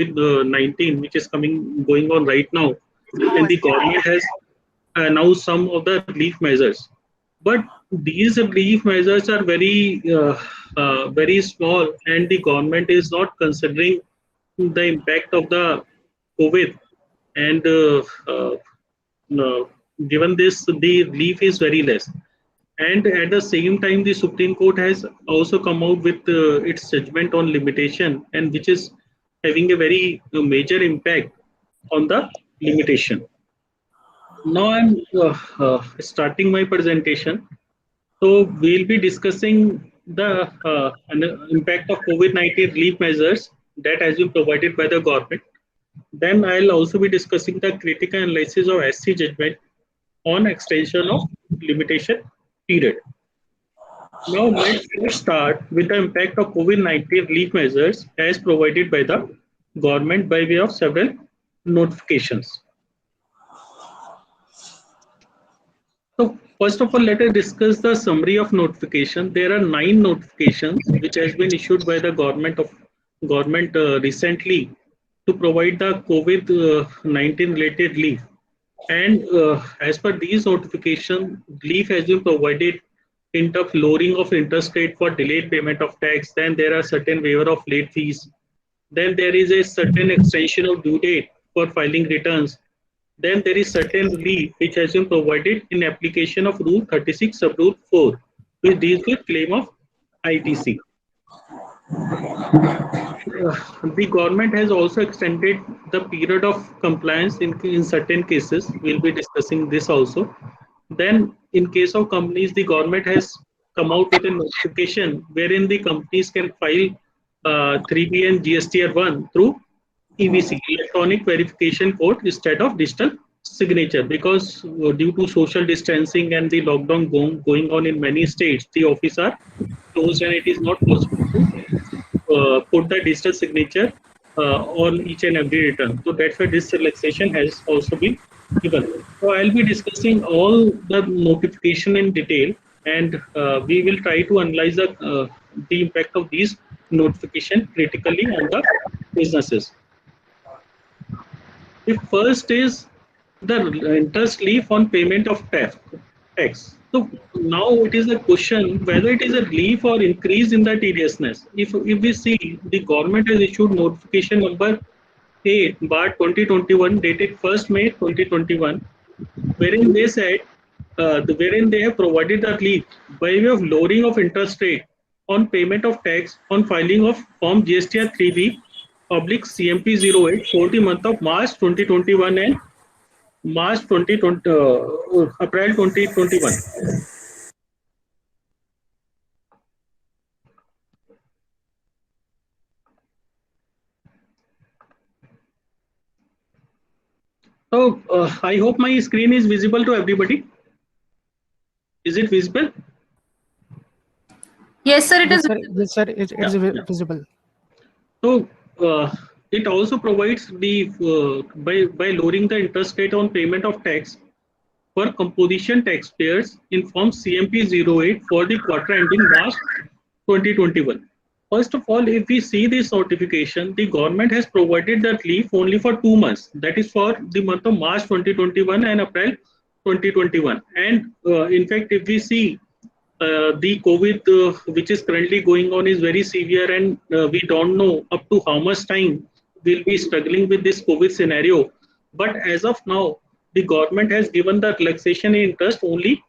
COVID-19, which is going on right now, and the government has announced some of the relief measures. But these relief measures are very small, and the government is not considering the impact of the COVID. And given this, the relief is very less. And at the same time, the Supreme Court has also come out with its judgment on limitation, and which is having a very major impact on the limitation. Now I'm starting my presentation. So we'll be discussing the impact of COVID-19 relief measures that has been provided by the government. Then I'll also be discussing the critical analysis of SC judgment on extension of limitation period. Now let's first start with the impact of COVID-19 relief measures as provided by the government by way of several notifications. So first of all, let us discuss the summary of notification. There are 9 notifications which has been issued by the government recently to provide the COVID-19 related relief. And as per these notifications, relief has been provided in terms of lowering of interest rate for delayed payment of tax. Then there are certain waiver of late fees. Then there is a certain extension of due date for filing returns. Then there is certain relief which has been provided in application of Rule 36 sub Rule 4, which deals with claim of ITC. The government has also extended the period of compliance in certain cases. We'll be discussing this also. Then in case of companies, the government has come out with a notification wherein the companies can file 3B and GSTR 1 through EVC, electronic verification code, instead of digital signature, because due to social distancing and the lockdown going on in many states, the offices are closed and it is not possible to put the digital signature on each and every return. So that's why this relaxation has also been given. So I'll be discussing all the notification in detail, and we will try to analyze the impact of these notification critically on the businesses. The first is the interest relief on payment of tax. So now it is a question whether it is a relief or increase in the tediousness. If we see, the government has issued notification number 8/2021 dated 1st May 2021, wherein they said wherein they have provided the relief by way of lowering of interest rate on payment of tax on filing of Form GSTR 3B public CMP 08 for the month of March 2021 and March 2020, April 2021. So I hope my screen is visible to everybody. Is it visible? Yes, sir. It is. Yes, sir. It's visible. So it also provides the by lowering the interest rate on payment of tax for composition taxpayers in Form CMP 08 for the quarter ending March 2021. First of all, if we see this notification, the government has provided that relief only for 2 months. That is for the month of March 2021 and April 2021. And in fact, if we see the COVID which is currently going on is very severe, and we don't know up to how much time we'll be struggling with this COVID scenario. But as of now, the government has given the relaxation in interest only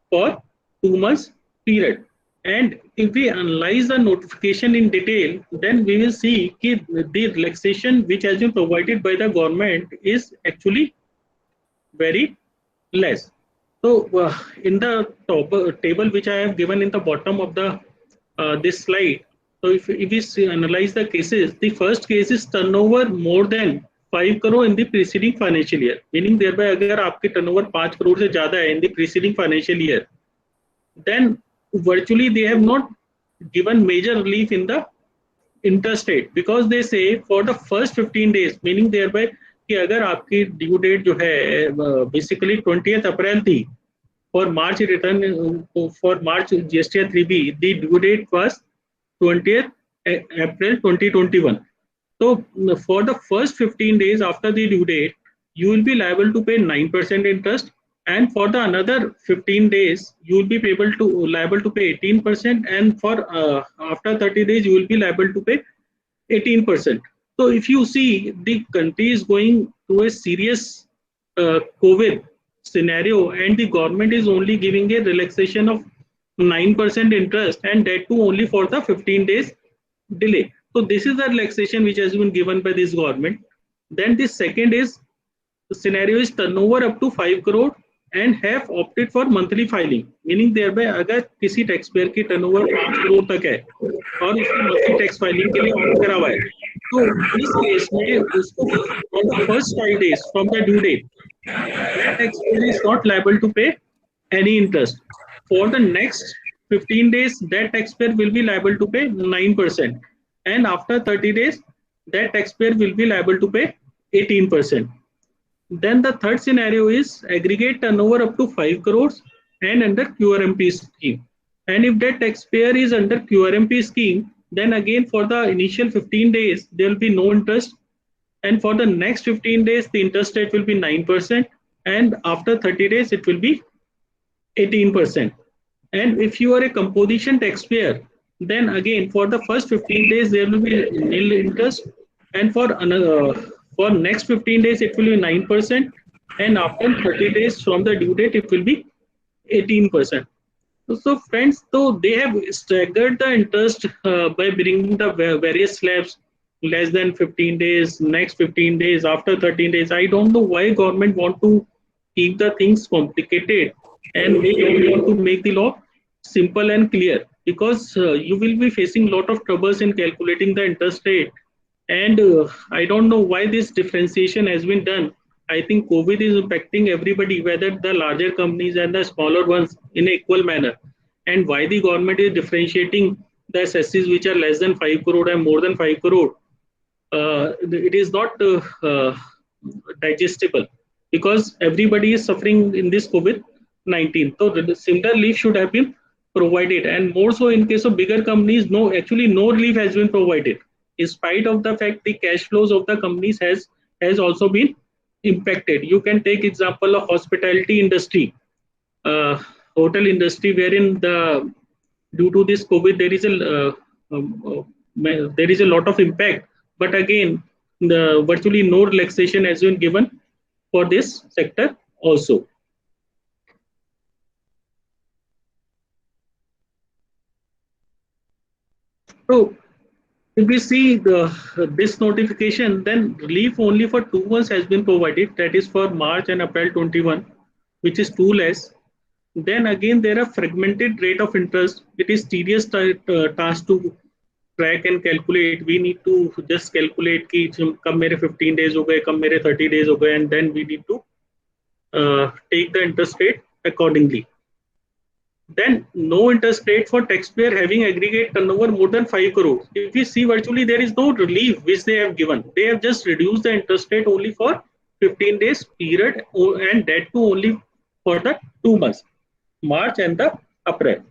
for 2 months period. And if we analyze the notification in detail, then we will see that the relaxation which has been provided by the government is actually very less. So in the table which I have given in the bottom of the this slide, so if we analyze the cases, the first case is turnover more than 5 crore in the preceding financial year, meaning thereby अगर आपके turnover 5 crore से ज़्यादा है in the preceding financial year, then virtually they have not given major relief in the interest rate, because they say for the first 15 days, meaning thereby कि अगर आपकी due date जो है बेसिकली 20th अप्रैल थी for March return for March GSTR 3B, the due date was 20th April 2021. So for the first 15 days after the due date, you will be liable to pay 9% interest, and for the another 15 days, you will be liable to pay 18%, and for after 30 days, you will be liable to pay 18%. So if you see, the country is going to a serious COVID scenario, and the government is only giving a relaxation of 9% interest, and that too only for the 15 days delay. So this is the relaxation which has been given by this government. Then the second is, the scenario is turnover up to 5 crore and have opted for monthly filing, meaning thereby अगर किसी tax payer की turnover 5 crore तक है और उसने monthly tax filing के लिए opt करा हुआ है, तो इस केस में उसको for the first 5 days from the due date, that taxpayer is not liable to pay any interest. For the next 15 days, that taxpayer will be liable to pay 9%. And after 30 days, that taxpayer will be liable to pay 18%. Then the third scenario is aggregate turnover up to 5 crores and under QRMP scheme. And if that taxpayer is under QRMP scheme, then again for the initial 15 days, there will be no interest. And for the next 15 days, the interest rate will be 9%. And after 30 days, it will be 18%. And if you are a composition taxpayer, then again for the first 15 days, there will be nil interest. And for next 15 days, it will be 9%. And after 30 days from the due date, it will be 18%. So friends, so they have staggered the interest by bringing the various slabs, less than 15 days, next 15 days, after 13 days. I don't know why government want to keep the things complicated, and they don't want to make the law simple and clear, because you will be facing a lot of troubles in calculating the interest rate. And I don't know why this differentiation has been done. I think COVID is impacting everybody, whether the larger companies and the smaller ones, in an equal manner. And why the government is differentiating the assesses which are less than 5 crore and more than 5 crore, it is not digestible, because everybody is suffering in this COVID-19. So the similar relief should have been provided, and more so in case of bigger companies, no relief has been provided, in spite of the fact the cash flows of the companies has also been impacted. You can take example of hospitality industry, hotel industry, wherein due to this COVID there is a lot of impact, but again the virtually no relaxation has been given for this sector also. So if we see this notification, then relief only for 2 months has been provided, that is for March and April 21, which is too less. Then again there are fragmented rate of interest. It is tedious task to track and calculate. We need to just calculate कि कब मेरे 15 days हो गए, कब मेरे 30 days हो गए, and then we need to take the interest rate accordingly. Then no interest rate for taxpayer having aggregate turnover more than 5 crore. If we see, virtually there is no relief which they have given. They have just reduced the interest rate only for 15 days period, and that too only for the 2 months, March and the April.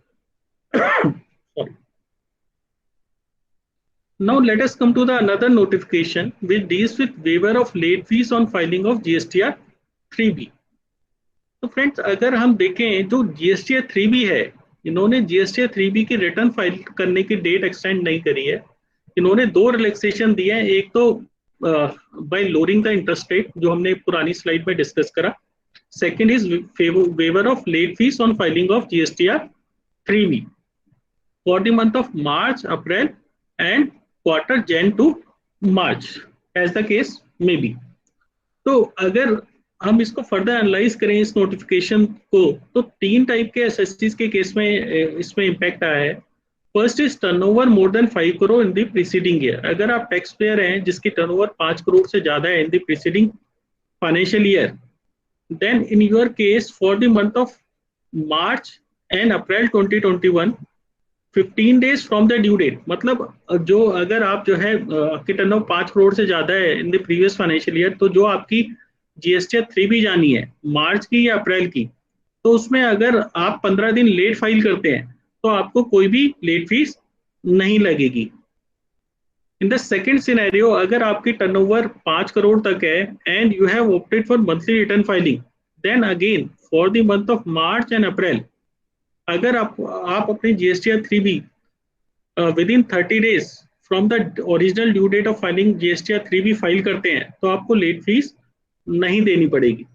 Sorry. Now let us come to the another notification which deals with waiver of late fees on filing of GSTR 3B. तो friends, अगर हम देखें जो GSTR 3B है, इन्होंने GSTR 3B की return file करने की डेट एक्सटेंड नहीं करी है. इन्होंने 2 रिलैक्सेशन दिए हैं. एक तो by lowering the interest rate, जो हमने पुरानी स्लाइड में डिस्कस करा. Second is waiver of late fees on filing of GSTR 3B for the month of March, April and quarter Jan to March, as the case may be. तो अगर हम इसको further analyse करें इस notification को, तो 3 type के एसएसटीज के केस में इसमें इम्पैक्ट आया है. First is turnover more than 5 crore in the preceding year. अगर आप टैक्स पेयर हैं जिसकी टर्नओवर 5 करोड़ से ज्यादा है in the preceding financial year, then in your case for the month of March and April 2021, 15 days from the due date, मतलब जो अगर आप जो है आपकी टर्नओवर 5 करोड़ से ज्यादा है in the previous financial year, तो जो आपकी GSTR 3B जानी है मार्च की या अप्रैल की, तो उसमें अगर आप 15 दिन लेट फाइल करते हैं तो आपको कोई भी लेट फीस नहीं लगेगी. इन द सेकेंड सिनेरियो, अगर आपकी टर्नओवर 5 करोड़ तक है and you have opted for monthly return filing, then again for the month of March and April, अगर आप अपनी GSTR 3B within 30 days from the original due date of filing GSTR 3B file करते हैं तो आपको late fees नहीं देनी पड़ेगी।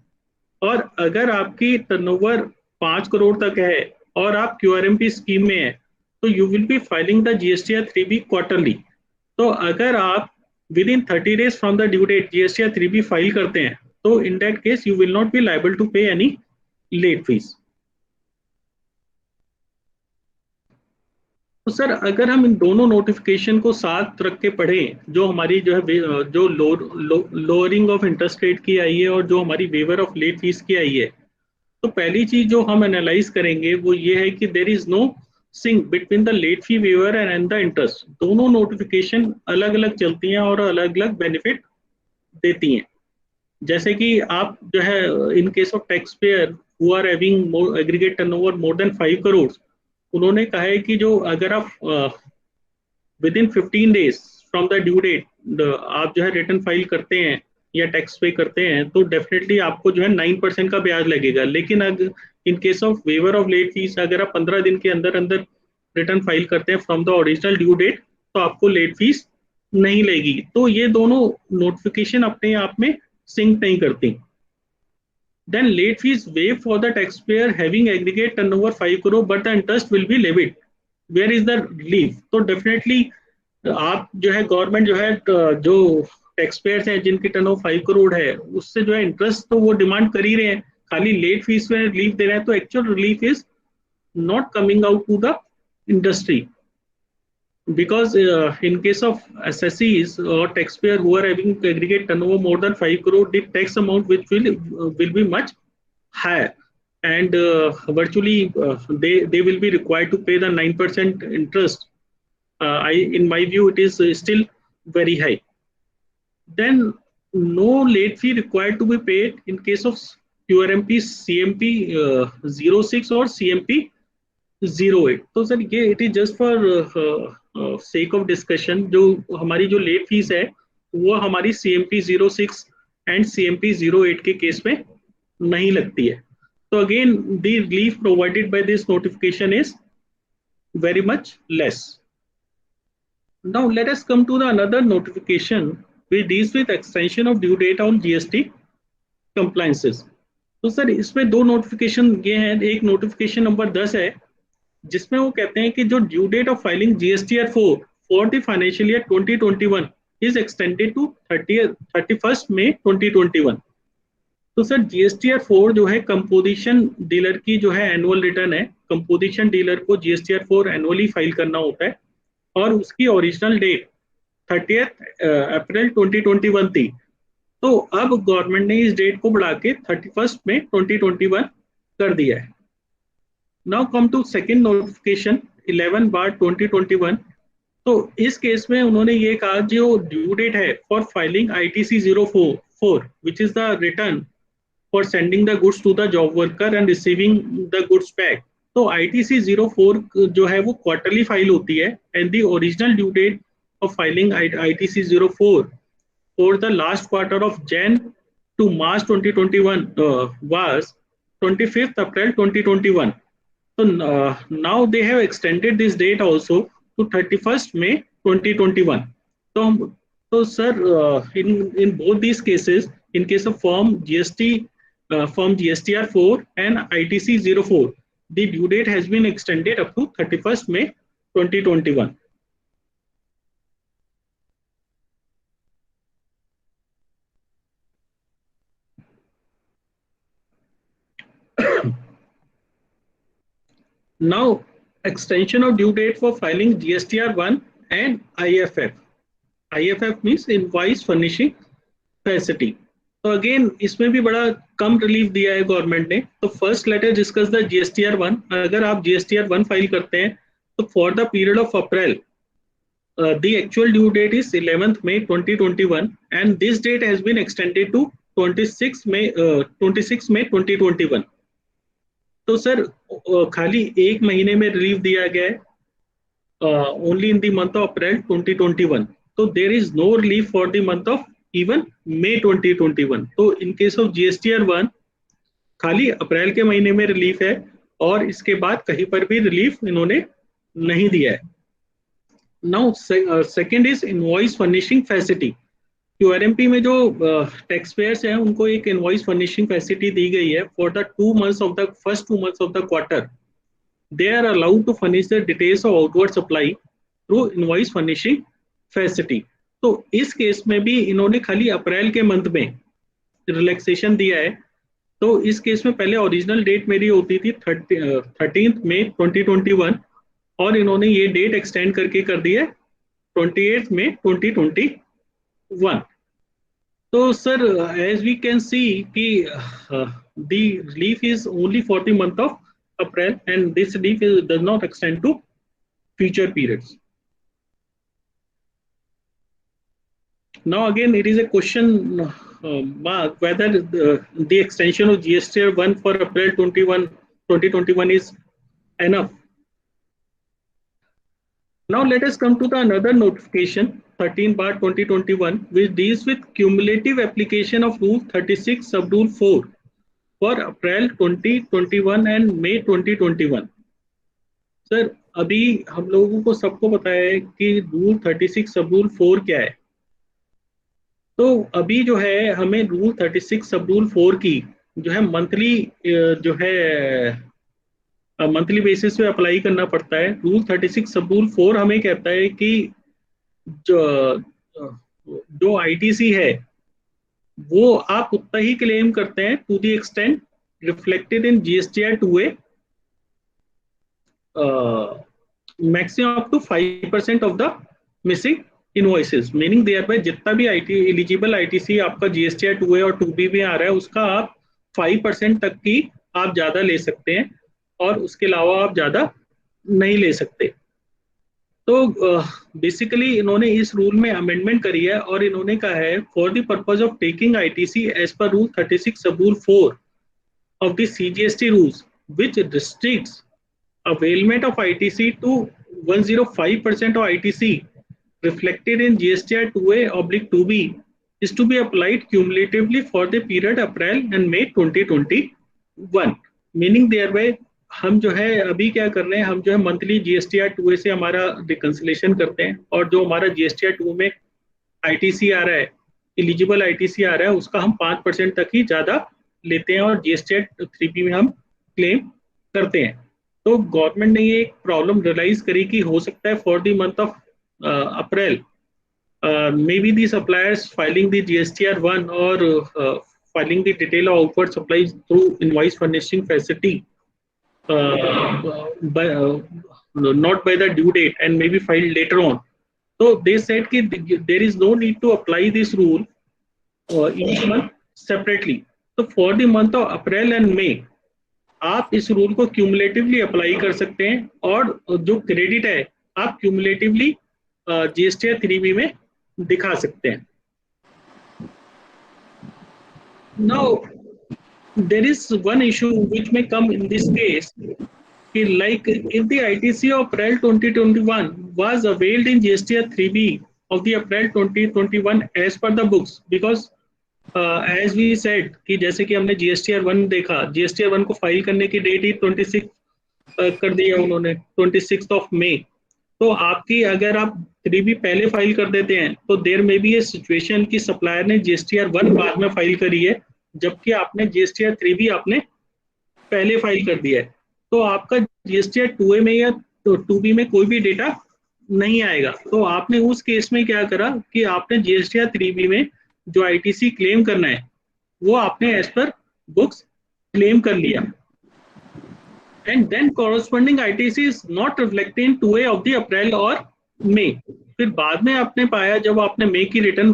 और अगर आपकी टर्नओवर 5 करोड़ तक है और आप क्यूआरएमपी स्कीम में है तो you will be filing the GSTR 3B quarterly. तो अगर आप within 30 days from the due date GSTR 3B file करते हैं तो in that case you will not be liable to pay any late fees. तो sir अगर हम इन दोनों नोटिफिकेशन को साथ रख के पढ़ें, जो हमारी जो है जो लोअरिंग ऑफ इंटरेस्ट रेट की आई है और जो हमारी वेवर ऑफ लेट फीस की आई है, तो पहली चीज जो हम एनालाइज करेंगे वो ये है कि there is no sync between the late fee waiver and the interest. दोनों नोटिफिकेशन अलग अलग चलती हैं और अलग अलग बेनिफिट देती हैं। जैसे कि आप जो है in case of taxpayer who are having aggregate turnover more than 5 crore, उन्होंने कहा है कि जो अगर आप within 15 days from the due date आप जो है रिटर्न फाइल करते हैं या टैक्स पे करते हैं तो डेफिनेटली आपको जो है 9% का ब्याज लगेगा। लेकिन अगर in case of waiver of late fees अगर आप 15 दिन के अंदर अंदर रिटर्न फाइल करते हैं from the original due date तो आपको लेट फीस नहीं लगेगी। तो ये दोनों नोटिफिकेशन अपने आप में सिंक नहीं करती। Then late fees waived for the taxpayer having aggregate turnover 5 crore but the interest will be levied. Where is the relief? तो definitely आप जो है गवर्नमेंट जो है जो टैक्स पेयर्स हैं जिनकी टर्नओवर 5 करोड़ है उससे जो है इंटरेस्ट तो वो डिमांड कर ही रहे हैं, खाली लेट फीस में रिलीफ दे रहे हैं। तो actual relief is not coming out to the industry because in case of assessees or taxpayer who are having aggregate turnover more than 5 crore, the tax amount which will be much higher, and virtually they will be required to pay the 9% interest. In my view it is still very high. Then no late fee required to be paid in case of QRMP CMP 06 or CMP 08। तो sir ये it is just for sake of discussion, जो हमारी जो late fees है वो हमारी CMP 06 and CMP 08 के case में नहीं लगती है। तो again the relief provided by this notification is very much less. Now let us come to the another notification which deals with extension of due date on GST compliances। तो sir इसमें दो notification ये हैं। एक notification number 10 है जिसमें वो कहते हैं कि जो due date of filing GSTR 4 for the financial year 2021 is extended to 31 May 2021। तो सर GSTR 4 जो है कंपोजिशन डीलर की जो है एनुअल रिटर्न है। कंपोजिशन डीलर को GSTR 4 एनुअली फाइल करना होता है और उसकी ओरिजिनल डेट 30 अप्रैल 2021 थी। तो अब गवर्नमेंट ने इस डेट को बढ़ा के 31 मई 2021 कर दिया है। Now come to second notification 11/2021। तो इस केस में उन्होंने ये कहा जो ड्यू डेट है for filing ITC 04 which is the return for sending the goods to the job worker and receiving the goods back. तो ITC 04 जो है वो क्वार्टरली फाइल होती है and the original due date of filing ITC 04 for the last quarter of Jan to March 2021 was 25th April 2021. So now they have extended this date also to 31st May 2021. So sir, in both these cases, in case of form GSTR 4 and ITC 04, the due date has been extended up to 31st May 2021. Now, extension of due date for filing GSTR 1 and IFF. IFF means Invoice Furnishing Facility. तो again इसमें भी बड़ा कम relief दिया है government ने। तो first letter discuss the GSTR 1। अगर आप GSTR 1 फाइल करते हैं तो for the period of April the actual due date is 11th May 2021 and this date has been extended to 26 May 2021। तो सर खाली एक महीने में रिलीफ दिया गया है only in the month of April 2021। तो there is no relief for the month of even May 2021. तो इन केस ऑफ GSTR 1 खाली अप्रैल के महीने में रिलीफ है और इसके बाद कहीं पर भी रिलीफ इन्होंने नहीं दिया है. Now second is invoice furnishing facility. QRMP में जो टैक्स पेयर्स हैं उनको एक इनवॉइस फर्निशिंग फैसिलिटी दी गई है for the first 2 months of the quarter. They are allowed to furnish the details of outward supply through invoice furnishing facility. तो इस case में भी इन्होंने खाली अप्रैल के मंथ में रिलैक्सेशन दिया है. तो इस केस में पहले ओरिजिनल डेट मेरी होती थी 13 May 2021 और इन्होंने ये डेट एक्सटेंड करके कर दी है 28 May 2021. तो sir as we can see कि the relief is only for the month of April and this relief does not extend to future periods. Now again it is a question mark whether the extension of GSTR 1 for April 2021 is enough. Now let us come to the another notification 13/2021 which deals with cumulative application of Rule 36 Sub-Rule 4 for April 2021 and May 2021. Sir अभी हम लोगों को सबको पता है कि rule 36 sub rule 4 क्या है. तो अभी जो है हमें रूल 36 सब रूल 4 की जो है मंथली बेसिस पे अप्लाई करना पड़ता है. रूल 36 सब रूल 4 हमें कहता है कि जो ITC है वो आप उतना ही क्लेम करते हैं to the extent reflected in GSTR 2A maximum up to 5% of the missing invoices. Meaning thereby जितना भी एलिजिबल ITC आपका GSTR 2A और 2B में आ रहा है उसका आप 5% तक की आप ज्यादा ले सकते हैं और उसके अलावा आप ज्यादा नहीं ले सकते. तो बेसिकली इन्होंने इस रूल में अमेंडमेंट करी है और इन्होंने कहा है for the purpose of taking ITC as per rule 36 sub rule 4 of the CGST rules which restricts availment of ITC to 105% of ITC reflected in GSTR 2A/2B is to be applied cumulatively for the period April and May 2021. Meaning thereby हम जो है अभी क्या कर रहे हैं, हम जो है मंथली GSTR 2A से हमारा रिकंसिलेशन करते हैं और जो हमारा GSTR 2 में ITC आ रहा है, एलिजिबल ITC आ रहा है, उसका हम 5% तक ही ज़्यादा लेते हैं और GSTR 3B में हम क्लेम करते हैं. तो गवर्नमेंट ने ये एक प्रॉब्लम रियलाइज करी कि हो सकता है for the month of April maybe the suppliers filing the GSTR 1 or filing the detail of outward supplies through invoice furnishing facility not by the due date and maybe filed later on. So they said that there is no need to apply this rule each month separately. So for the month of April and May आप इस rule को cumulatively apply कर सकते हैं और जो credit है आप क्यूमुलेटिवली GSTR 3B में दिखा सकते हैं. Now there is one issue which may come in this case, like if the ITC of April 2021 was availed in GSTR 3B of the April 2021 as per the books, because as we said कि जैसे कि हमने GSTR 1 देखा, GSTR 1 को file करने की date ही 26 कर दिया उन्होंने 26 May. तो आपकी अगर आप 3B पहले फाइल कर देते हैं तो देर में भी ये सिचुएशन की सप्लायर ने GSTR 1 बाद में फाइल करी है जबकि आपने GSTR 3B आपने पहले फाइल कर दिया है, तो आपका GSTR 2A में या 2B में कोई भी डेटा नहीं आएगा. तो आपने उस केस में क्या करा कि आपने GSTR 3B में जो ITC क्लेम करना है वो आपने एज पर बुक्स क्लेम कर लिया. And then corresponding ITC is not reflected in 2A of the April or May. फिर बाद में आपने पाया जब आपने मई की रिटर्न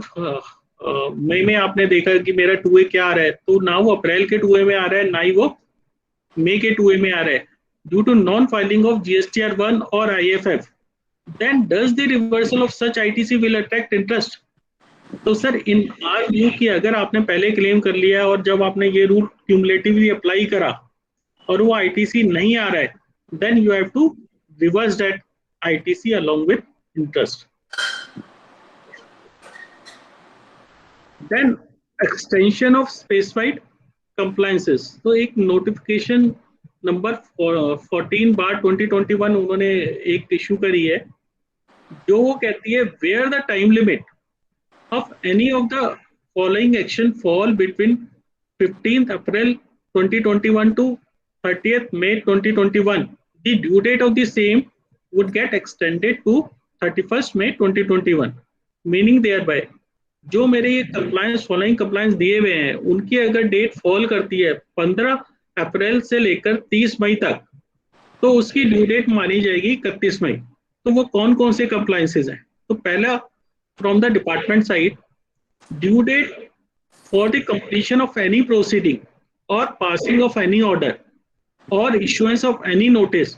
मई में आपने देखा कि मेरा 2A क्या आ रहा है, तो ना वो अप्रैल के 2A में आ रहा है ना ही वो मई के 2A में आ रहा है due to non filing of GSTR 1 और IFF. Then does the reversal of such ITC will attract interest? तो सर इन आर व्यू की अगर आपने पहले क्लेम कर लिया और जब आपने ये रूल क्यूमुलेटिवली अप्लाई करा और वो ITC नहीं आ रहा है, then you have to reverse that ITC along with interest. Then extension of specified compliances, तो एक नोटिफिकेशन नंबर 14/2021 उन्होंने एक इशू करी है, जो वो कहती है where the time limit of any of the following action fall between 15th April 2021 to 30th May 2021, the due date of the same would get extended to 31st May 2021, meaning thereby जो मेरे ये compliance following compliance दिए हुए हैं उनकी अगर date fall करती है 15 अप्रैल से लेकर 30 मई तक, तो उसकी ड्यू डेट मानी जाएगी 31 मई। तो वो कौन कौन से कंप्लायंसेस हैं? तो पहला, from the department side, due date for the completion of any proceeding or passing of any order or issuance of any notice,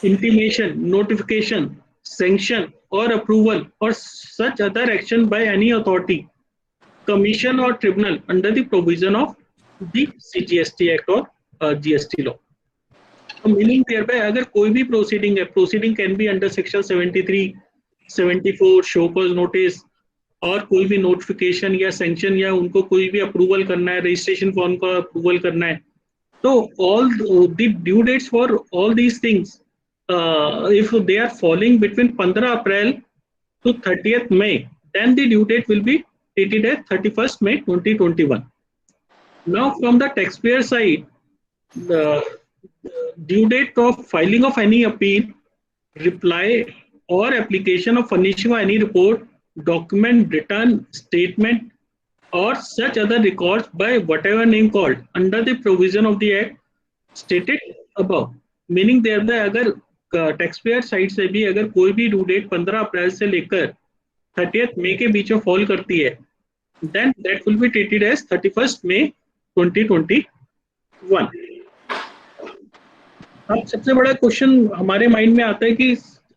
intimation, notification, sanction or approval or such other action by any authority, commission or tribunal under the provision of the CGST Act or GST law. Meaning thereby अगर कोई भी proceeding है, proceeding can be under section 73, 74, show cause notice, और कोई भी notification या sanction या उनको कोई भी अप्रूवल करना है, रजिस्ट्रेशन फॉर्म का अप्रूवल करना है, तो all the due dates for all these things if they are falling between 15 April to 30th May, then the due date will be treated as 31st May 2021. Now from the taxpayer side, the due date of filing of any appeal, reply or application of furnishing of any report, document, return, statement or such other records by whatever name called under the provision of the act stated above. Meaning thereby अगर taxpayer side से भी अगर कोई भी due date 15 अप्रैल से लेकर 30th मई के बीच में फॉल करती है, then that will be treated as 31st May 2021. अब सबसे बड़ा क्वेश्चन हमारे माइंड में आता है कि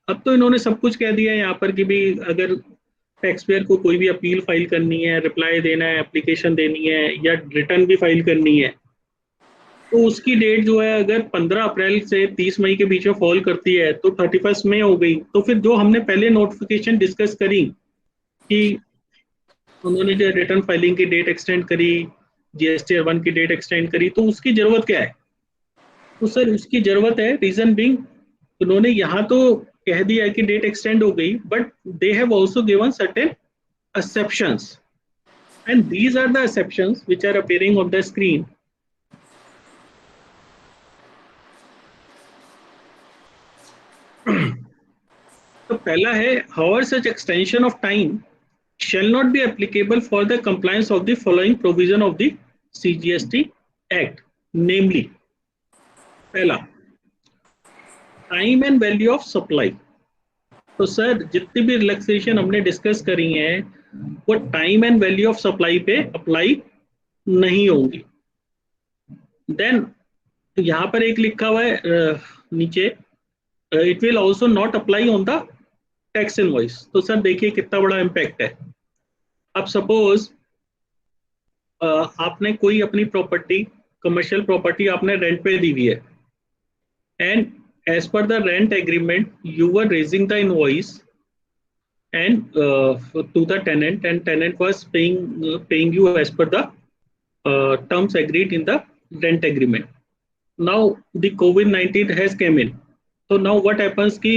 अब तो इन्होंने सब कुछ कह दिया है यहाँ पर कि भी अगर टैक्सपेयर को कोई भी अपील फाइल करनी है, रिप्लाई देना है, एप्लीकेशन देनी है या रिटर्न भी फाइल करनी है, तो उसकी डेट जो है अगर 15 अप्रैल से 30 मई के बीच में फॉल करती है तो 31st मई हो गई। तो फिर जो हमने पहले नोटिफिकेशन डिस्कस करी कि उन्होंने जो रिटर्न फाइलिंग की डेट एक्सटेंड करी, GST 1 की डेट एक्सटेंड करी, तो उसकी जरूरत क्या है? तो सर उसकी जरूरत है, रीजन बिंग उन्होंने यहाँ तो कह दिया कि डेट एक्सटेंड हो गई, but they have also given certain exceptions, and these are the exceptions which are appearing on the screen. तो पहला है, however such extension of time shall not be applicable for the compliance of the following provision of the CGST Act, namely, पहला, time and value of supply. तो sir जितनी भी relaxation हमने discuss करी हैं वो time and value of supply पे apply नहीं होंगी। देन यहाँ पर एक लिखा हुआ है नीचे, it will also not apply on the tax invoice. तो सर देखिए कितना बड़ा इम्पैक्ट है। अब सपोज आपने कोई अपनी प्रॉपर्टी, कमर्शियल प्रॉपर्टी आपने रेंट पे दी हुई है, and as per the rent agreement you were raising the invoice and to the tenant, and tenant was paying you as per the terms agreed in the rent agreement. Now the COVID-19 has came in, so now what happens कि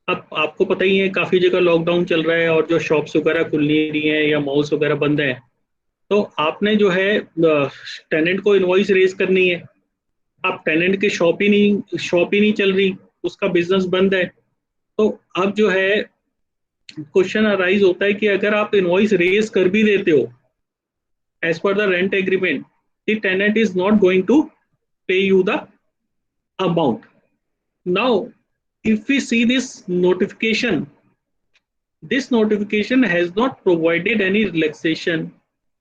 अब आपको पता ही है काफी जगह lockdown चल रहा है और जो शॉप्स वगैरह खुल नहीं रही हैं या मॉल्स वगैरह बंद हैं, तो आपने जो है टेनेंट को इनवॉइस रेज करनी है। अब टेनेंट की शॉप ही नहीं चल रही, उसका बिजनेस बंद है, तो अब जो है क्वेश्चन अराइज होता है कि अगर आप इनवॉइस रेज कर भी देते हो as per the rent agreement, the tenant is not going to pay you the amount. Now if we see this notification has not provided any relaxation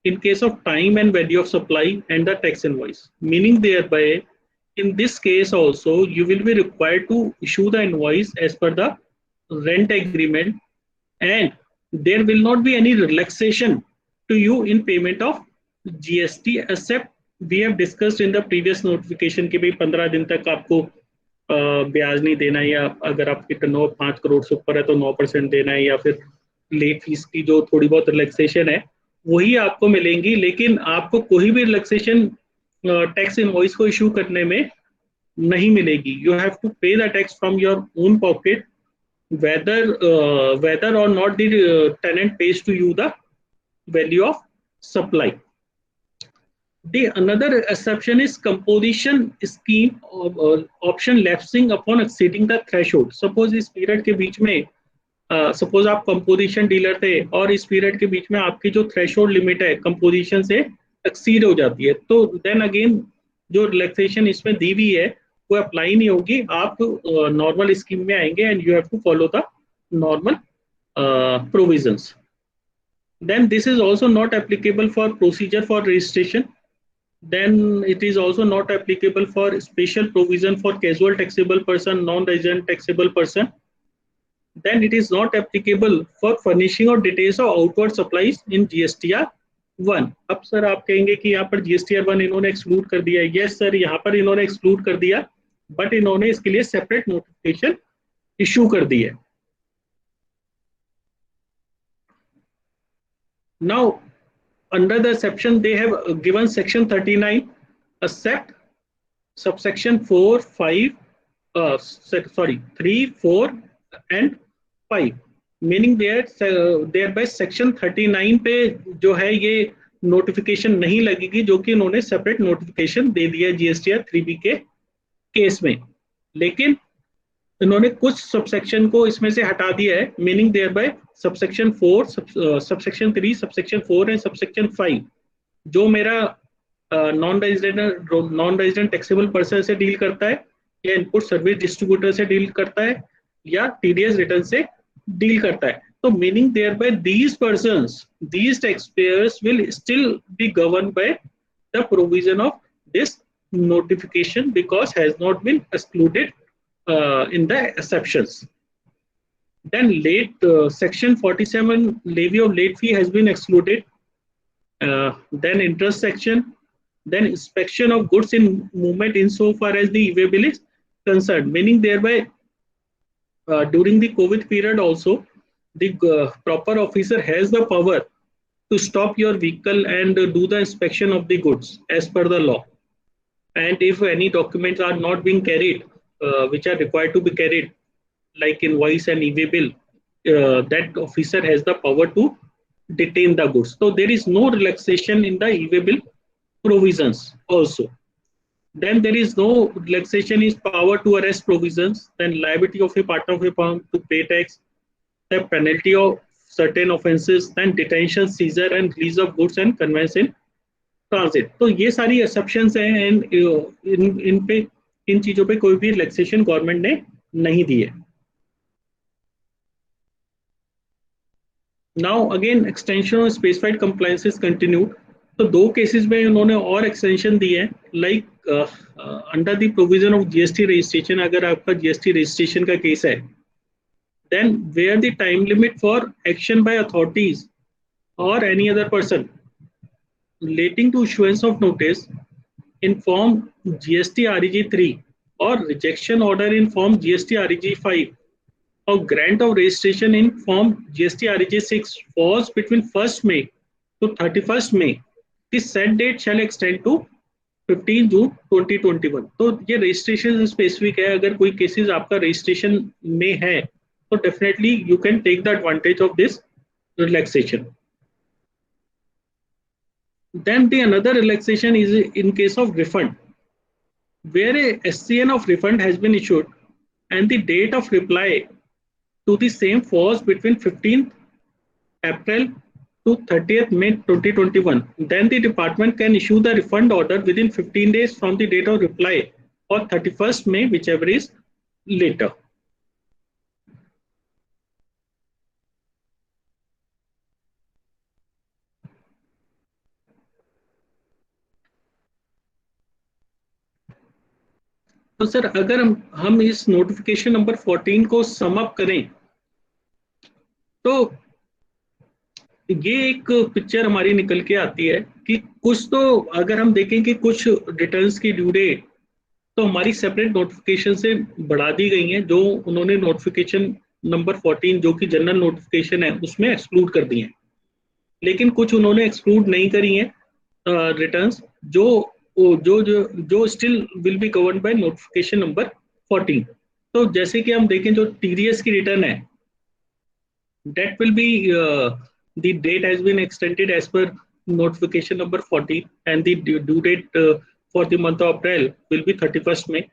in case of time and value of supply and the tax invoice, meaning thereby in this case also you will be required to issue the invoice as per the rent agreement, and there will not be any relaxation to you in payment of GST, except we have discussed in the previous notification कि भाई 15 दिन तक आपको ब्याज नहीं देना है, या अगर आपकी टर्नओवर 5 करोड़ से ऊपर है तो 9% देना है, या फिर लेट फीस की जो थोड़ी बहुत रिलैक्सेशन है वही आपको मिलेंगी, लेकिन आपको कोई भी रिलैक्सेशन टैक्स इनवॉइस को इशू करने में नहीं मिलेगी. यू हैव टू पे the tax from your own pocket whether or not the tenant pays to you the value of supply. The another exception is composition scheme option lapsing upon exceeding the threshold. Suppose इस period के बीच में suppose आप composition dealer थे और इस period के बीच में आपकी जो थ्रेशोल्ड लिमिट है कंपोजिशन से एक्सीड हो जाती है, तो देन अगेन जो रिलैक्सेशन इसमें दी हुई है वो अप्लाई नहीं होगी. आप नॉर्मल स्कीम में आएंगे and you have to follow the normal provisions. Then this is also not applicable for procedure for registration. Then it is also not applicable for special provision for casual taxable person, non-resident taxable person. Then it is not applicable for furnishing or details of outward supplies in GSTR 1. अब sir आप कहेंगे कि यहाँ पर GSTR 1 इन्होंने exclude कर दिया है. यस सर, यहाँ पर इन्होंने एक्सक्लूड कर दिया, बट इन्होंने इसके लिए सेपरेट नोटिफिकेशन इशू कर दी है. Now under the exception they have given section 39 except subsection 4, 5, 3, 4 and 5, meaning thereby section 39 पे जो है ये नोटिफिकेशन नहीं लगेगी, जो कि इन्होंने सेपरेट नोटिफिकेशन दे दिया GSTR 3B के केस में. लेकिन इन्होंने कुछ सबसेक्शन को इसमें से हटा दिया है, meaning thereby subsection 4, subsection 3, subsection 4 and subsection 5 जो मेरा नॉन रेजिडेंट टैक्सेबल पर्सन से डील करता है या इनपुट सर्विस डिस्ट्रीब्यूटर से डील करता है या टीडीएस रिटर्न से डील करता है. तो meaning thereby these persons, these taxpayers will still be govern by the provision of this notification because has not been excluded in the exceptions. Then late section 47 levy of late fee has been excluded. Then interest section, then inspection of goods in movement insofar as the e-waybill is concerned, meaning thereby during the COVID period also the proper officer has the power to stop your vehicle and do the inspection of the goods as per the law. And if any documents are not being carried which are required to be carried like invoice and e-waybill, that officer has the power to detain the goods. So there is no relaxation in the e-waybill provisions also. Then there is no relaxation in power to arrest provisions, then liability of a partner of a firm to pay tax, the penalty of certain offences, then detention, seizure and release of goods and conveyance in transit. तो ये सारी exceptions हैं and in चीजों पे कोई भी relaxation government ने नहीं दी है. Now again extension of specified compliances continued. तो दो केसेस में उन्होंने और एक्सटेंशन दी है, like under the provision of GST registration. अगर आपका जीएसटी रजिस्ट्रेशन का केस है, then where the time limit for action by authorities और any other person relating to issuance of notice in form GST REG 3 or rejection order in form GST REG 5 or grant of registration in form GST REG 6 falls between 1st May to 31st May, this said date shall extend to 15 June 2021. तो ये registration specific है. अगर कोई cases आपका registration में है तो definitely you can take the advantage of this relaxation. Then the another relaxation is in case of refund, where a SCN of refund has been issued and the date of reply to the same falls between 15th April to 30th May 2021. Then the department can issue the refund order within 15 days from the date of reply or 31st May, whichever is later. तो sir अगर हम इस notification number 14 को sum up करें तो ये एक picture हमारी निकल के आती है कि कुछ तो अगर हम देखें कि कुछ रिटर्न्स की ड्यू डेट तो हमारी सेपरेट नोटिफिकेशन से बढ़ा दी गई हैं, जो उन्होंने नोटिफिकेशन नंबर 14 जो कि जनरल नोटिफिकेशन है उसमें एक्सक्लूड कर दी हैं. लेकिन कुछ उन्होंने एक्सक्लूड नहीं करी हैं रिटर्न्स जो जो जो जो still will be govern by notification number 14. तो जैसे कि हम देखें जो टीडीएस की रिटर्न है, that will be the date has been extended as per notification number 14, and the due date for the month of April will be 31st May.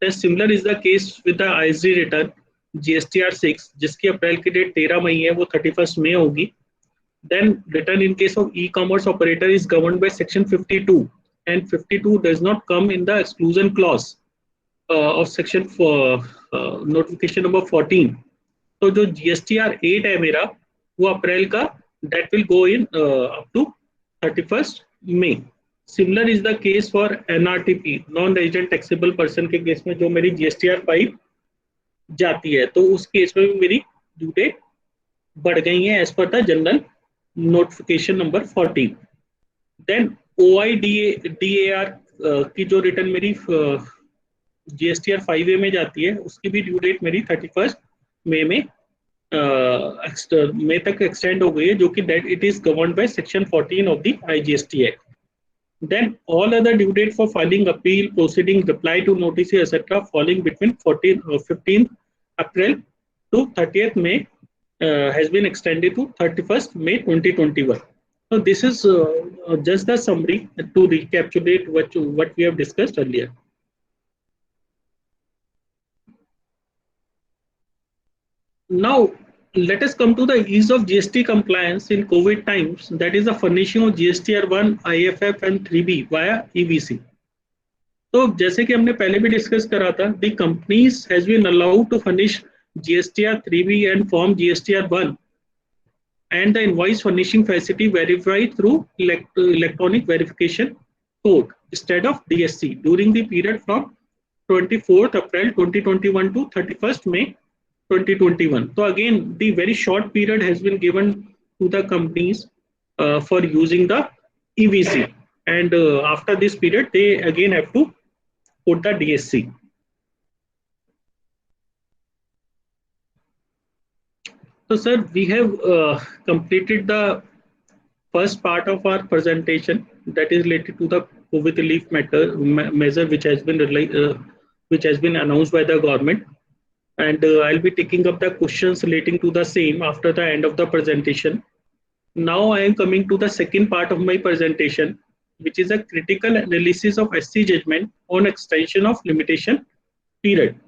Then similar is the case with the ISD return GSTR 6 जिसकी अप्रैल की date 13 मई है, वो 31st May होगी. Then return in case of e-commerce operator is governed by section 52, and 52 does not come in the exclusion clause of section notification number 14. तो जो GSTR 8 है मेरा, वो अप्रैल का, that will go in up to 31st May. Similar is the case for NRTP, non-resident taxable person के case में जो मेरी GSTR 5 जाती है, तो उस केस में भी मेरी ड्यू डेट बढ़ गई है as per the general notification number 14. Then OIDAR की जो रिटर्न मेरी GSTR 5A में जाती है, उसकी भी ड्यू डेट मेरी 31st मई में मई तक एक्सटेंड हो गई है, जो कि that it is governed by section 14 of the IGST act. Then all other due date for filing appeal, proceeding, reply to notice etcetera falling between 15 April to 30th May has been extended to 31st May 2021. So this is just the summary to recapitulate what we have discussed earlier. Now, let us come to the ease of GST compliance in COVID times, that is the furnishing of GSTR 1, IFF and 3B via EVC. तो जैसे कि हमने पहले भी discuss करा था, the companies has been allowed to furnish GSTR 3B and form GSTR 1 and the invoice furnishing facility verified through electronic verification code instead of DSC during the period from 24th April 2021 to 31st May 2021. So again, the very short period has been given to the companies for using the EVC, and after this period, they again have to put the DSC. So, sir, we have completed the first part of our presentation, that is related to the COVID relief measure which has been announced by the government. And I'll be taking up the questions relating to the same after the end of the presentation. Now I am coming to the second part of my presentation, which is a critical analysis of SC judgment on extension of limitation period.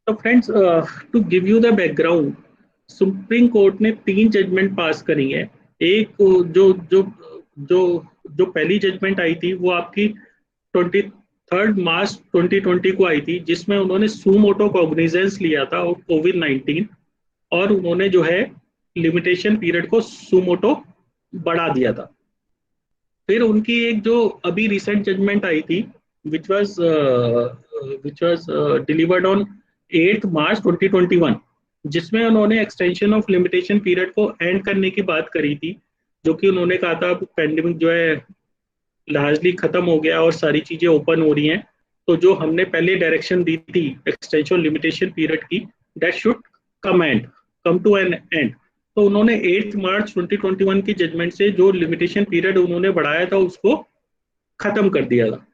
So friends, to give you the background, supreme Court ने 3 judgement पास करी है. एक जो जो जो जो पहली judgement आई थी वो आपकी 23 मार्च 2020 को आई थी, जिसमें उन्होंने सुमोटो कॉग्निजेंस लिया था और कोविड-19, और उन्होंने जो है लिमिटेशन पीरियड को सुमोटो बढ़ा दिया था. फिर उनकी एक जो अभी रिसेंट जजमेंट आई थी which was delivered on 8th March 2021, जिसमें उन्होंने एक्सटेंशन ऑफ लिमिटेशन पीरियड को एंड करने की बात करी थी, जो कि उन्होंने कहा था पैंडेमिक जो है लार्जली खत्म हो गया और सारी चीजें ओपन हो रही हैं, तो जो हमने पहले डायरेक्शन दी थी एक्सटेंशन लिमिटेशन पीरियड की, that should come to an end. तो उन्होंने 8 मार्च 2021 की जजमेंट से जो लिमिटेशन पीरियड उन्होंने बढ़ाया था उसको खत्म कर दिया था.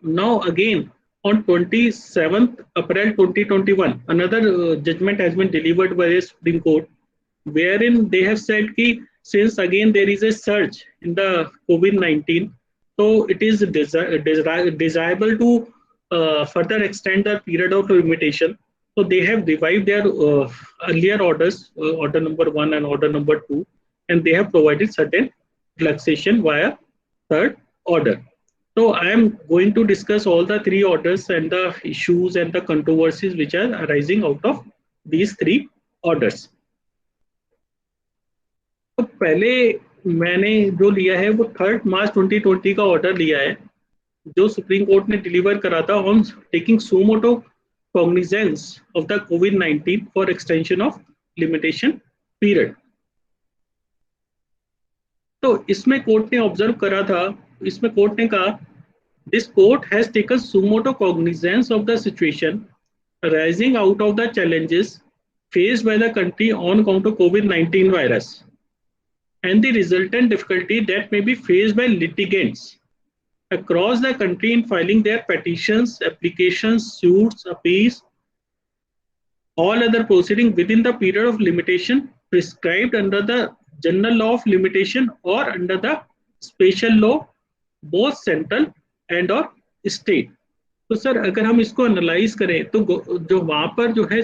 Now again on 27th April 2021, another judgment has been delivered by the Supreme Court, wherein they have said that since again there is a surge in the COVID-19, so it is desirable to further extend the period of limitation. So they have revived their earlier orders, order number 1 and order number 2, and they have provided certain relaxation via third order. So I am going to discuss all the 3 orders and the issues and the controversies which are arising out of these 3 orders. तो पहले मैंने जो लिया है वो 3rd मार्च 2020 का order लिया है, जो सुप्रीम कोर्ट ने डिलीवर करा था on taking suo motu cognizance of the covid for extension of limitation period. तो इसमें कोर्ट ने ऑब्जर्व करा था, इसमें कोर्ट ने कहा, this court has taken sumoto cognizance of the situation arising out of the challenges faced by the country on account of COVID-19 virus and the resultant difficulty that may be faced by litigants across the country in filing their petitions, applications, suits, appeals, all other proceeding within the period of limitation prescribed under the general law of limitation or under the special law, both central and or state. तो sir अगर हम इसको analyse करें तो जो वहां पर जो है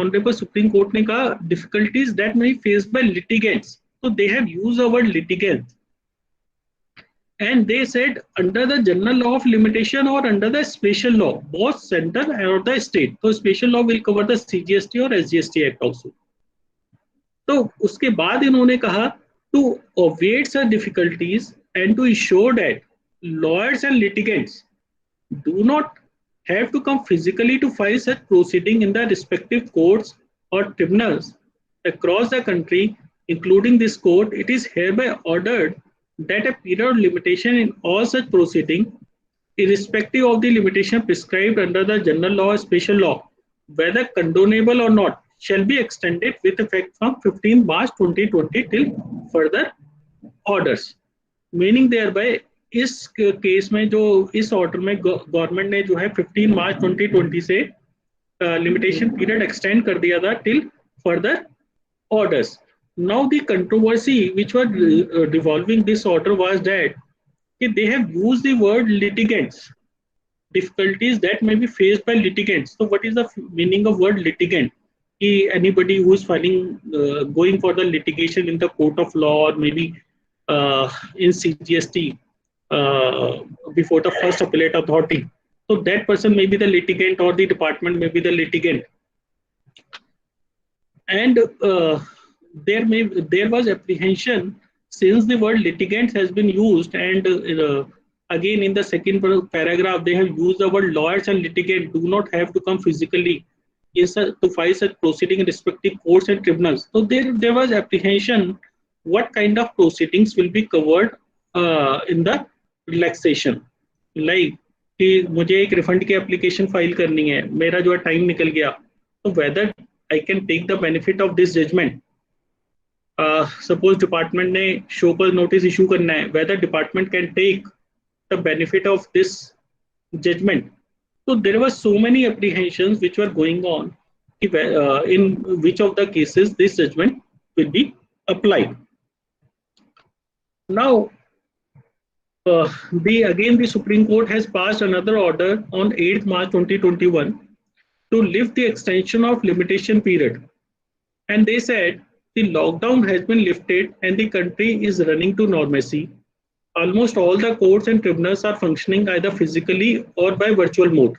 ऑनरेबल सुप्रीम कोर्ट ने कहा difficulties that may faced by litigants, तो they have used the word litigants and they said under the general law of limitation or under the special law, both central or the state. So special law will cover the CGST or SGST Act also. तो उसके बाद इन्होंने कहा to obviate such difficulties and to ensure that lawyers and litigants do not have to come physically to file such proceeding in the respective courts or tribunals across the country, including this court, it is hereby ordered that a period of limitation in all such proceeding, irrespective of the limitation prescribed under the general law or special law, whether condonable or not, shall be extended with effect from 15 March 2020 till further orders. Meaning thereby इस case में जो इस order में government ने जो है 15 मार्च 2020 से limitation period extend कर दिया था till further orders. Now the controversy which was revolving this order was that they have used the word litigants, difficulties that may be faced by litigants. So what is the meaning of word litigant? Anybody who is filing, going for the litigation in the court of law or maybe in CGST before the first appellate authority. So that person may be the litigant or the department may be the litigant. And there was apprehension since the word litigant has been used, and again in the second paragraph they have used the word lawyers and litigant do not have to come physically to file such proceeding in respective courts and tribunals. So there was apprehension what kind of proceedings will be covered in the relaxation, like कि मुझे एक refund की application file करनी है, मेरा जो time निकल गया, तो whether I can take the benefit of this judgment. Suppose department ने शो कॉज नोटिस इशू करना है, whether department can take the benefit of this judgment. So there were so many apprehensions which were going on in which of the cases this judgment will be applied. Now the Supreme Court has passed another order on 8th March 2021 to lift the extension of limitation period, and they said the lockdown has been lifted and the country is running to normalcy. Almost all the courts and tribunals are functioning either physically or by virtual mode.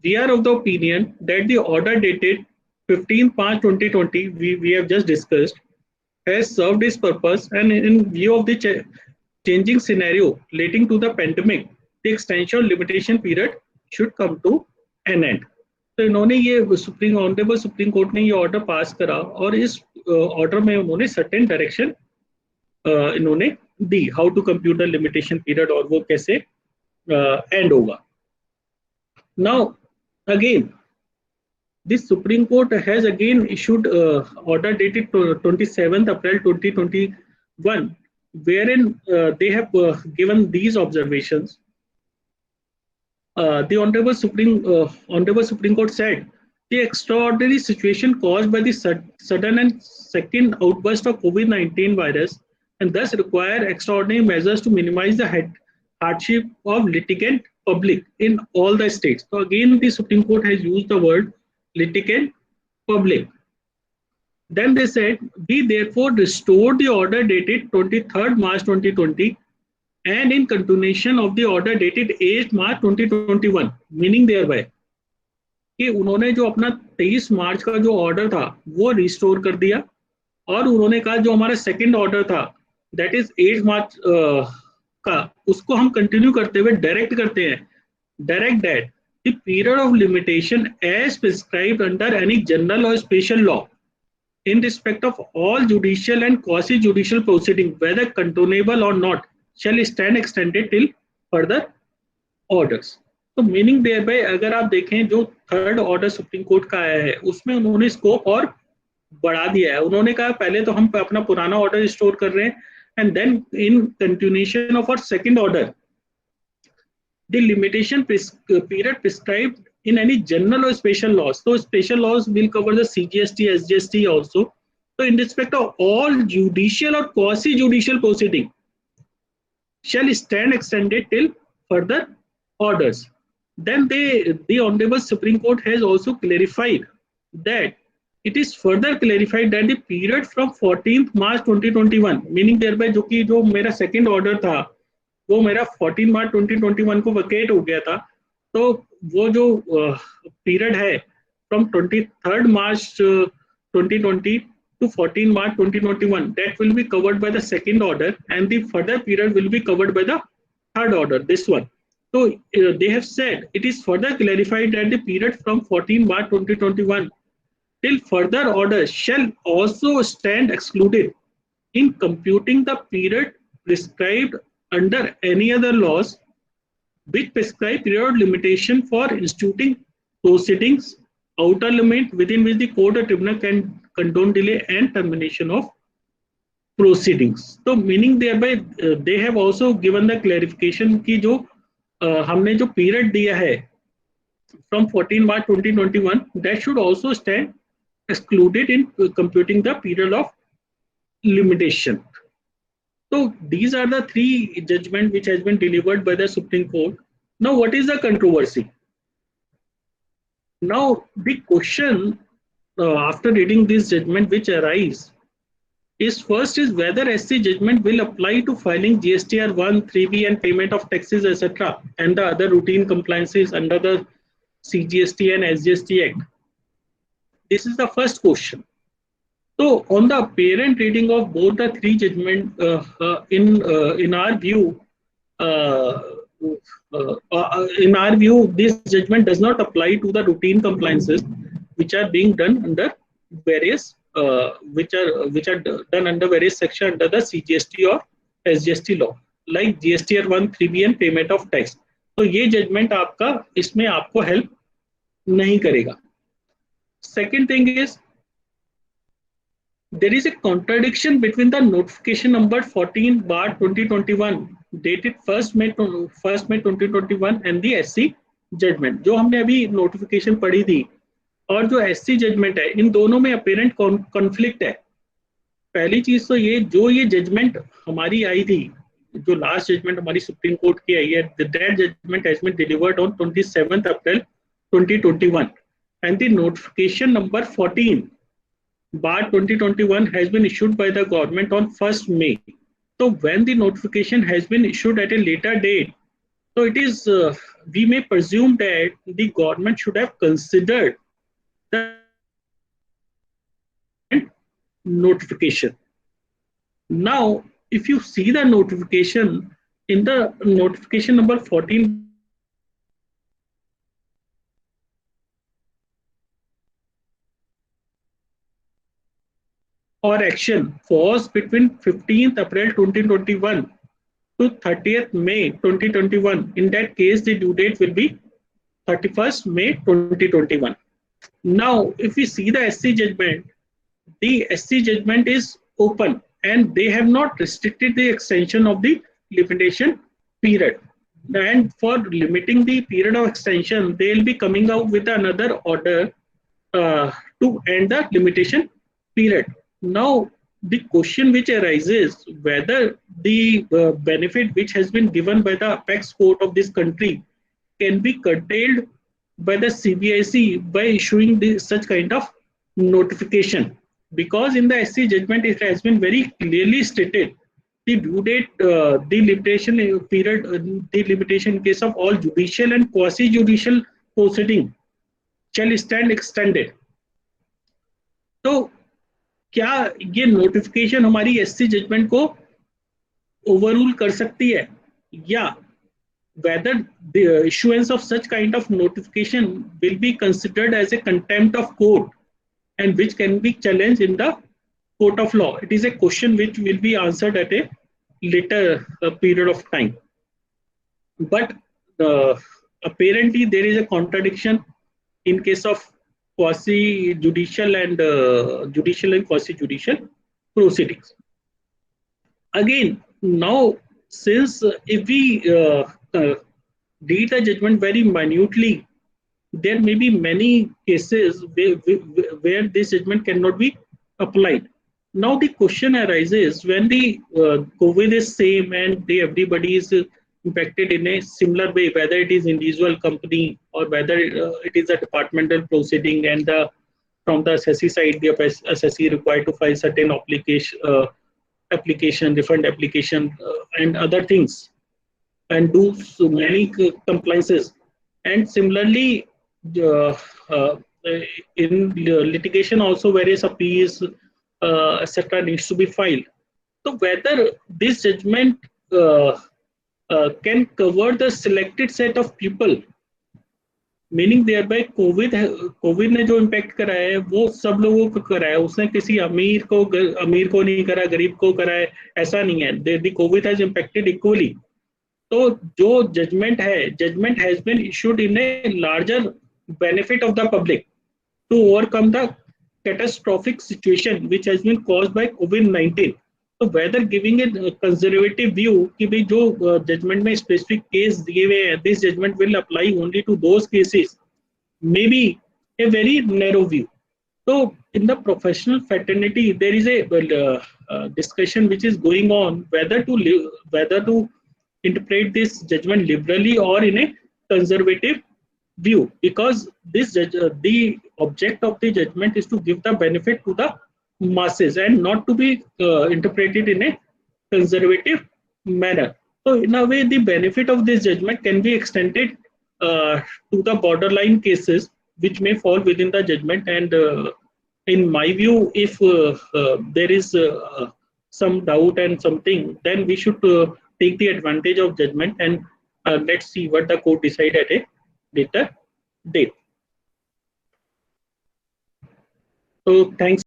We are of the opinion that the order dated 15th March 2020 we have just discussed has served its purpose, and in view of the changing scenario relating to the pandemic, the extension limitation period should come to an end. तो इन्होंने ये honourable supreme Court ने ये order pass करा और इस order में उन्होंने सर्टेन डायरेक्शन इन्होंने दी how to compute the limitation period और वो कैसे एंड होगा. Now again this Supreme Court has again issued order dated 27th April 2021 wherein they have given these observations. The Honorable Supreme Court said the extraordinary situation caused by the sudden and second outburst of COVID-19 virus and thus require extraordinary measures to minimize the hardship of litigant public in all the states. So again, the Supreme Court has used the word litigant public. Then they said, we therefore restore the order dated 23rd March 2020 and in continuation of the order dated 8th March 2021, meaning thereby कि उन्होंने जो अपना 23 मार्च का जो order था वो restore कर दिया और उन्होंने कहा जो हमारा सेकंड ऑर्डर था दैट इज 8 मार्च का उसको हम कंटिन्यू करते हुए डायरेक्ट करते हैं that the period of limitation as prescribed under any general or special law in respect of all judicial and quasi-judicial proceedings, whether condonable or not, shall stand extended till further orders. तो meaning there bye अगर आप देखें जो third order supreme court का आया है उसमें उन्होंने स्कोप और बढ़ा दिया है। उन्होंने कहा पहले तो हम अपना पुराना ऑर्डर स्टोर कर रहे हैं and then in continuation of our second order the limitation period prescribed in any general or special laws. So special laws will cover the CGST, SGST also. So in respect of all judicial or quasi-judicial proceeding shall stand extended till further orders. Then the Honorable Supreme Court has also clarified that it is further clarified that the period from 14th March 2021, meaning thereby जो मेरा second order था वो मेरा 14 मार्च 2021 को वैकेट हो गया था, तो वो जो पीरियड है from 23rd March 2020 to 14 March 2021 that will be covered by the second order and the further period will be covered by the third order, this one. So they have said it is further clarified that the period from 14 March 2021 till further order shall also stand excluded in computing the period prescribed under any other laws which prescribe period limitation for instituting proceedings, outer limit within which the court or tribunal can condone delay and termination of proceedings. So meaning thereby they have also given the clarification कि जो हमने जो period दिया है from 14 March 2021 that should also stand excluded in computing the period of limitation. So these are the three judgments which has been delivered by the Supreme Court. Now what is the controversy? Now the question after reading this judgment which arise is first is whether SC judgment will apply to filing GSTR 1, 3B and payment of taxes etc. and the other routine compliances under the CGST and SGST Act. This is the first question. So on the apparent reading of both the three judgments, in our view, this judgment does not apply to the routine compliances which are being done under various which are done under various sections under the CGST or SGST law, like GSTR 1, 3B and payment of tax. तो ये judgment आपका इसमें आपको help नहीं करेगा. Second thing is there is a contradiction between the notification number 14/2021 dated 1st May 2021 and the SC judgment. जो हमने अभी notification पढ़ी थी और जो SC judgment है इन दोनों में apparent conflict है. पहली चीज तो ये judgment हमारी आई थी, जो last judgment हमारी Supreme Court की आई है, that judgment has been delivered on 27th April 2021 and the notification number 14/2021 has been issued by the government on 1st May. So when the notification has been issued at a later date, so it is we may presume that the government should have considered the notification. Now, if you see the notification in the notification number 14 or action was between 15th April 2021 to 30th May 2021. In that case, the due date will be 31st May 2021. Now, if we see the SC judgment, the SC judgment is open and they have not restricted the extension of the limitation period. And for limiting the period of extension, they will be coming out with another order to end the limitation period. Now, the question which arises whether the benefit which has been given by the apex court of this country can be curtailed by the CBIC by issuing such kind of notification, because in the SC judgment it has been very clearly stated the due date, the limitation period, the limitation in case of all judicial and quasi-judicial proceeding shall stand extended. So क्या ये notification हमारी SC judgement को overrule कर सकती है, या whether the issuance of such kind of notification will be considered as a contempt of court and which can be challenged in the court of law. It is a question which will be answered at a later period of time. But apparently there is a contradiction in case of quasi-judicial and judicial and quasi-judicial proceedings. Again, now since if we read the judgment very minutely, there may be many cases where this judgment cannot be applied. Now the question arises when the COVID is same and everybody is impacted in a similar way, whether it is individual company or whether it is a departmental proceeding, and from the assessee side, the assessee required to file certain application, different application, and other things, and do so many compliances. And similarly, uh, uh, in litigation also various appeals, etc. needs to be filed. So whether this judgment can cover the selected set of people, meaning thereby covid ने जो impact करा है वो सब लोगों को करा है, उसने किसी अमीर को नहीं करा, गरीब को करा है, ऐसा नहीं है. The covid has impacted equally. तो जो judgment has been issued in a larger benefit of the public to overcome the catastrophic situation which has been caused by COVID-19. So whether giving a conservative view कि भाई जो judgment में specific case दिए हुए हैं, this judgment will apply only to those cases, may be a very narrow view. So in the professional fraternity, there is a discussion which is going on whether to interpret this judgment liberally or in a conservative view, because this the object of the judgment is to give the benefit to the masses and not to be interpreted in a conservative manner. So in a way, the benefit of this judgment can be extended to the borderline cases which may fall within the judgment. And in my view, if there is some doubt and something, then we should take the advantage of judgment and let's see what the court decide at a later date. So thanks.